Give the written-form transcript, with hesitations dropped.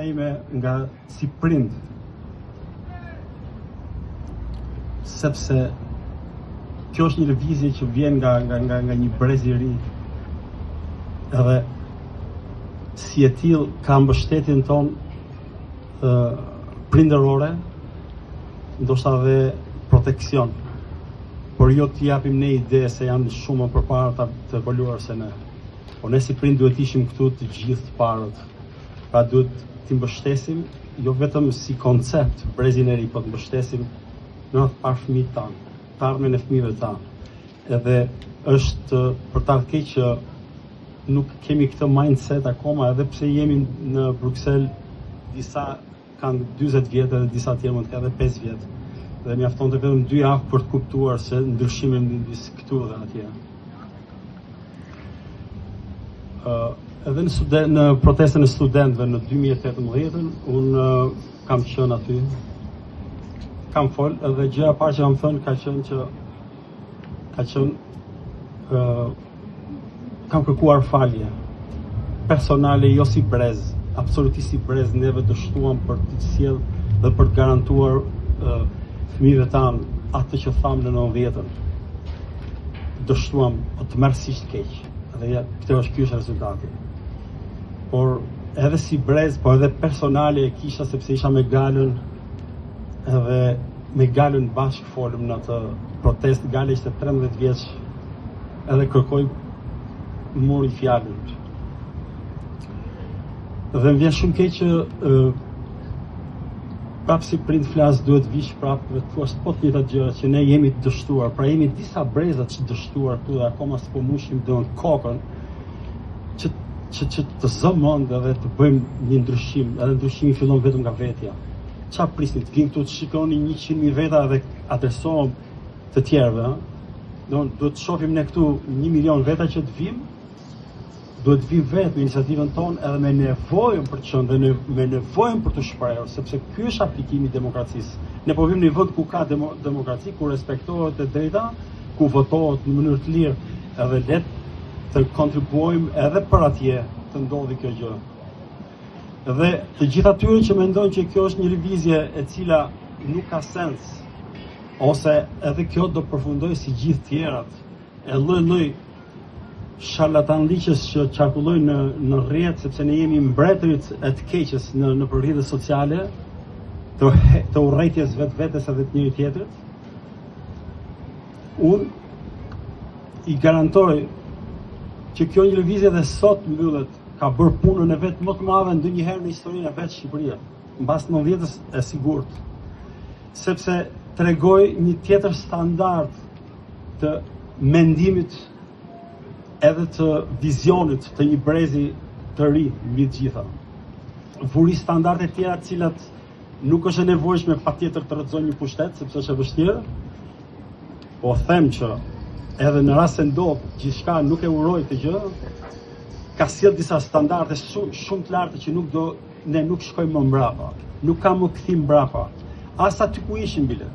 ime nga si prind, sepse kjo është një lëvizje që vjen nga një brez i ri, edhe si e tillë ka mbështetjen tonë prindërore, ndoshta dhe proteksion, por jo t'i japim ne ide se janë shumë më përpara të evoluar se ne. Po ne si prind duhet ishim këtu të gjithë të parët. Pra duhet t'i mbështesim, jo vetëm si koncept brezin e ri, po të mbështesim në atë parë fëmijët tanë, të ardhmen e fëmijëve tanë. Edhe është për ta keq që nuk kemi këtë mindset akoma, edhe pse jemi në Bruxelles, disa kanë 40 vjet edhe disa tjerë mund të kenë edhe 5 vjet. Dhe mjafton të vetëm 2 javë për të kuptuar se ndryshimi midis këtu dhe atje. Edhe në protestën e studentëve në 2018, unë kam qenë aty, kam fol, edhe gjëja e parë që kam thënë ka qenë kam kërkuar falje personale, jo si brez, absolutisht si brez, neve dështuam për të sjell dhe për të garantuar fëmijëve tanë atë që thamë në 90-ën. Dështuam të mërësisht keq, dhe ky është rezultati. Por edhe si brez, po edhe personale e kisha, sepse isha me Galën, edhe me Galën bashkë folëm në atë protest. Gale ishte 13 vjeç, edhe kërkoj mori fjalën. Dhe më vjen shumë keq që prapë si prind flas duhet vish prapë dhe thua po të njëjtat gjëra që ne jemi të dështuar. Pra jemi disa brezat që dështuar këtu dhe akoma s'po mushim don kokën që të zëmon dhe të bëjmë një ndryshim, edhe ndryshimi fillon vetëm nga vetja. Qa prisni, të vinë këtu të shikoni 100.000 veta dhe adresohem të tjerëve, duhet të shohim ne këtu 1 milion veta që të vim, duhet të vim vetë me iniciativën tonë edhe me nevojën për të qenë dhe me nevojën për të shprehur, sepse ky është aplikimi i demokracisë. Ne po vim në një vend ku ka demokraci, ku respektohet e drejta, ku votohet në mënyrë të lirë, edhe le të kontribuojmë edhe për atje të ndodhi kjo gjë. Dhe të gjithë atyre që mendojnë që kjo është një lëvizje e cila nuk ka sens, ose edhe kjo do përfundoj si gjithë tjerat, e lloj sharlatanliqës që qarkullojnë në rrjet, sepse ne jemi mbretërit e të keqes në rrjetet sociale, të urrëties vetvetes edhe të njëri tjetrit. Unë i garantoj që kjo një lëvizje dhe sot mbyllet, ka bërë punën e vetë më të madhe ndonjëherë në historinë e vetë Shqipëria, mbas 90-s e sigurt, sepse tregoi një tjetër standard të mendimit edhe të vizionit të një brezi të ri mbi të gjitha. Vuri standarde tjera të cilat nuk është e nevojshme patjetër të rrëzojnë një pushtet, sepse është e vështirë, po them që edhe në rast se ndodh gjithçka nuk e uroj të gjë, ka sjell disa standarde shumë të larta që ne nuk shkojmë më mbrapa, nuk ka më kthim mbrapa, as aty ku ishim bile.